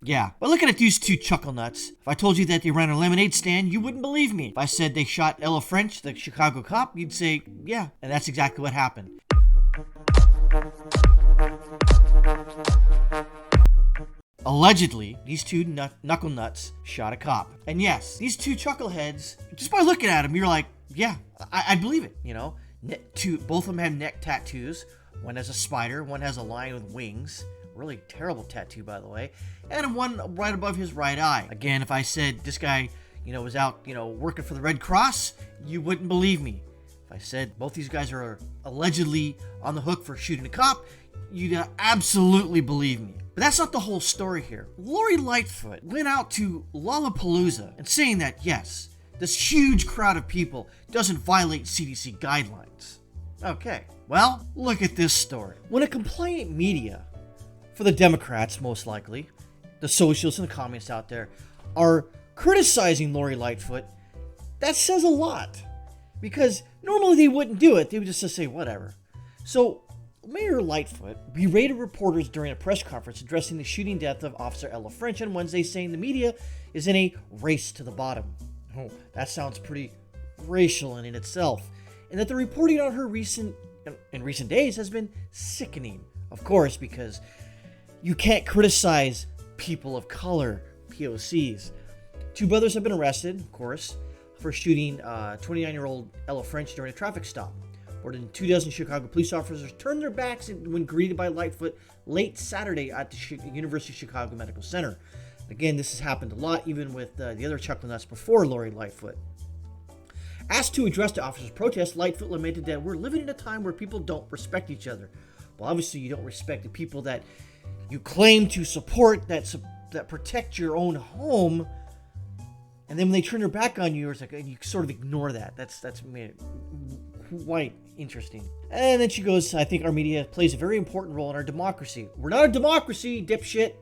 Yeah, but looking at these two chuckle nuts, if I told you that they ran a lemonade stand, you wouldn't believe me. If I said they shot Ella French, the Chicago cop, you'd say, yeah, and that's exactly what happened. Allegedly, these two knuckle nuts shot a cop. And yes, these two chuckleheads, just by looking at them, you're like, yeah, I believe it, you know? Both of them have neck tattoos. One has a spider, one has a lion with wings. Really terrible tattoo, by the way. And one right above his right eye. Again, if I said this guy, was out, working for the Red Cross, you wouldn't believe me. If I said both these guys are allegedly on the hook for shooting a cop, you'd absolutely believe me. But that's not the whole story here. Lori Lightfoot went out to Lollapalooza and saying that, yes, this huge crowd of people doesn't violate CDC guidelines. Okay, well, look at this story. When a compliant media, for the Democrats most likely, the socialists and the communists out there, are criticizing Lori Lightfoot, that says a lot. Because normally they wouldn't do it. They would just say whatever. So Mayor Lightfoot berated reporters during a press conference addressing the shooting death of Officer Ella French on Wednesday, saying the media is in a race to the bottom. Oh, that sounds pretty racial in itself. And that the reporting on her in recent days has been sickening. Of course, because you can't criticize people of color, POCs. Two brothers have been arrested, of course, for shooting 29-year-old Ella French during a traffic stop. More than 24 Chicago police officers turned their backs when greeted by Lightfoot late Saturday at the University of Chicago Medical Center. Again, this has happened a lot, even with the other chuckle nuts before Lori Lightfoot. Asked to address the officers' protest, Lightfoot lamented that we're living in a time where people don't respect each other. Well, obviously you don't respect the people that you claim to support, that protect your own home, and then when they turn their back on you, it's like you sort of ignore that. That's quite interesting. And then she goes, I think our media plays a very important role in our democracy. We're not a democracy, dipshit.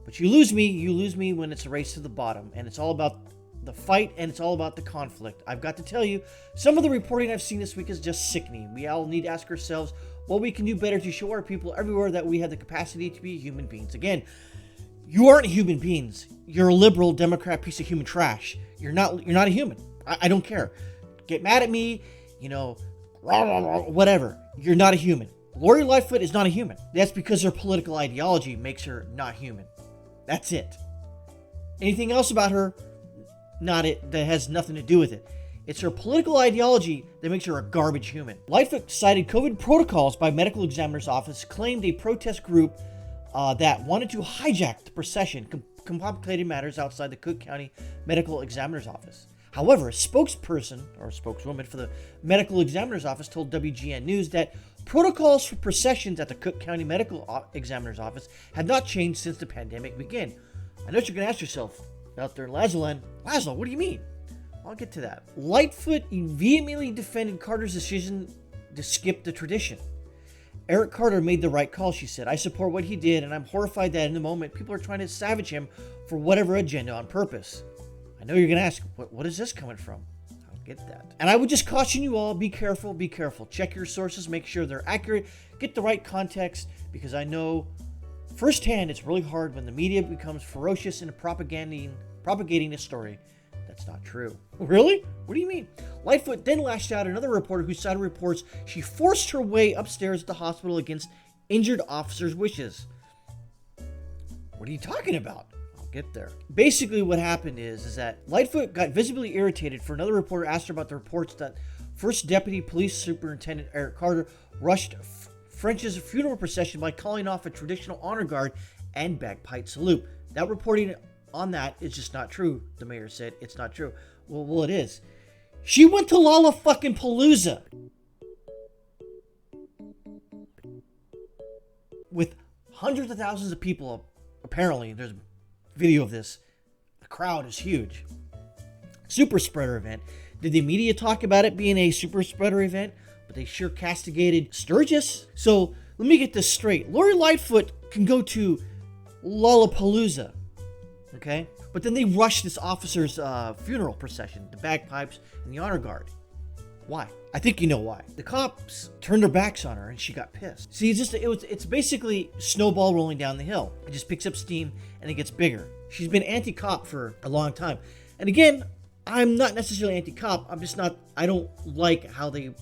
But you lose me when it's a race to the bottom. And it's all about the fight, and it's all about the conflict. I've got to tell you, some of the reporting I've seen this week is just sickening. We all need to ask ourselves what we can do better to show our people everywhere that we have the capacity to be human beings. Again, you aren't human beings. You're a liberal Democrat piece of human trash. You're not a human. I don't care. Get mad at me, whatever. You're not a human. Lori Lightfoot is not a human. That's because her political ideology makes her not human. That's it. Anything else about her, not it. That has nothing to do with it. It's her political ideology that makes her a garbage human. Lightfoot cited COVID protocols by medical examiner's office, claimed a protest group that wanted to hijack the procession, complicated matters outside the Cook County Medical Examiner's Office. However, a spokesperson or spokeswoman for the Medical Examiner's Office told WGN News that protocols for processions at the Cook County Medical Examiner's Office had not changed since the pandemic began. I know what you're going to ask yourself out there in Laszlo, what do you mean? I'll get to that. Lightfoot vehemently defended Carter's decision to skip the tradition. Eric Carter made the right call, she said. I support what he did, and I'm horrified that in the moment people are trying to savage him for whatever agenda on purpose. I know you're going to ask, what is this coming from? I'll get that. And I would just caution you all, be careful. Check your sources, make sure they're accurate, get the right context, because I know firsthand it's really hard when the media becomes ferocious in propagating a story that's not true. Really? What do you mean? Lightfoot then lashed out at another reporter who cited reports she forced her way upstairs at the hospital against injured officers' wishes. What are you talking about? I'll get there. Basically what happened is that Lightfoot got visibly irritated for another reporter asked her about the reports that First Deputy Police Superintendent Eric Carter rushed French's funeral procession by calling off a traditional honor guard and bagpipe salute. That reporting on that is just not true, the mayor said. It's not true. Well, it is. She went to Lollapalooza with hundreds of thousands of people. Apparently, there's a video of this. The crowd is huge. Super spreader event. Did the media talk about it being a super spreader event? But they sure castigated Sturgis. So let me get this straight. Lori Lightfoot can go to Lollapalooza. Okay? But then they rushed this officer's funeral procession, the bagpipes and the honor guard. Why? I think you know why. The cops turned their backs on her and she got pissed. See, it's basically snowball rolling down the hill. It just picks up steam and it gets bigger. She's been anti-cop for a long time. And again, I'm not necessarily anti-cop. I don't like how they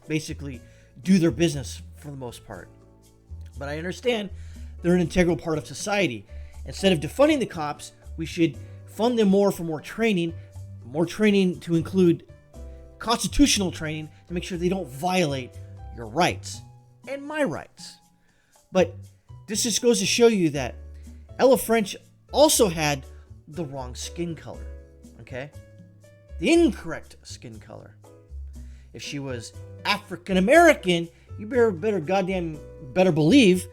basically do their business for the most part. But I understand they're an integral part of society. Instead of defunding the cops, we should fund them more for more training to include constitutional training to make sure they don't violate your rights and my rights. But this just goes to show you that Ella French also had the wrong skin color, okay? The incorrect skin color. If she was African American, you better believe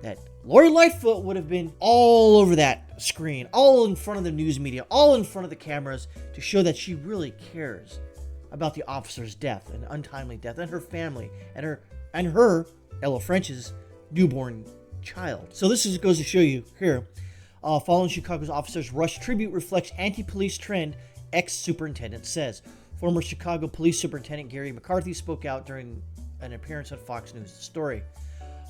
that Lori Lightfoot would have been all over that screen, all in front of the news media, all in front of the cameras to show that she really cares about the officer's death, an untimely death, and her family, and her Ella French's newborn child. So this goes to show you here, following Chicago's officers' rush tribute reflects anti-police trend, ex-superintendent says. Former Chicago Police Superintendent Gary McCarthy spoke out during an appearance on Fox News story.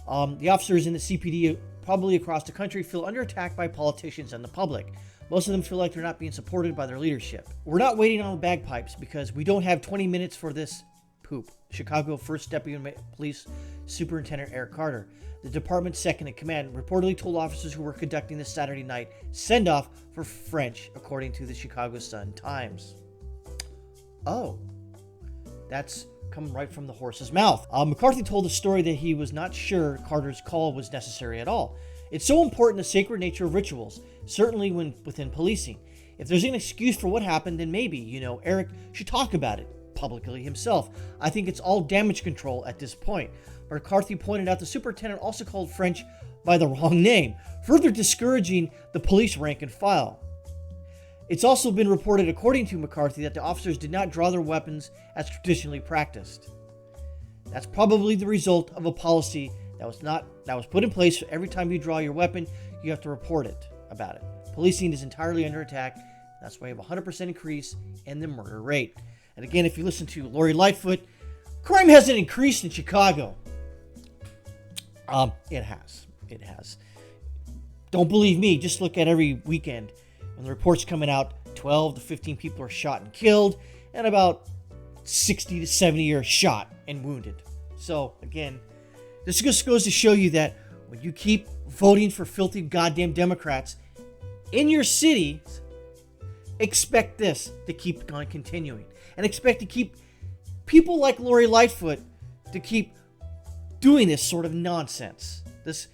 The officers in the CPD, probably across the country, feel under attack by politicians and the public. Most of them feel like they're not being supported by their leadership. We're not waiting on the bagpipes because we don't have 20 minutes for this poop. Chicago First Deputy Police Superintendent Eric Carter, the department's second in command, reportedly told officers who were conducting the Saturday night send-off for French, according to the Chicago Sun-Times. Oh, that's coming right from the horse's mouth. McCarthy told the story that he was not sure Carter's call was necessary at all. It's so important, the sacred nature of rituals, certainly when within policing. If there's an excuse for what happened, then maybe, Eric should talk about it publicly himself. I think it's all damage control at this point. McCarthy pointed out the superintendent also called French by the wrong name, further discouraging the police rank and file. It's also been reported, according to McCarthy, that the officers did not draw their weapons as traditionally practiced. That's probably the result of a policy that was put in place. Every time you draw your weapon, you have to report about it. Policing is entirely under attack. That's why we have a 100% increase in the murder rate. And again, if you listen to Lori Lightfoot, crime hasn't increased in Chicago. It has. Don't believe me. Just look at every weekend when the reports coming out. 12 to 15 people are shot and killed, and about 60 to 70 are shot and wounded. So again, this just goes to show you that when you keep voting for filthy goddamn Democrats in your cities, expect this to keep on continuing. And expect to keep people like Lori Lightfoot to keep doing this sort of nonsense, this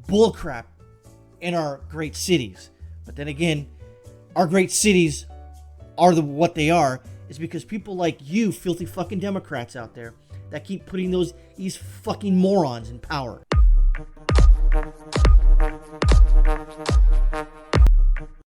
bullcrap in our great cities. But then again, our great cities are what they are is because people like you filthy fucking Democrats out there that keep putting these fucking morons in power.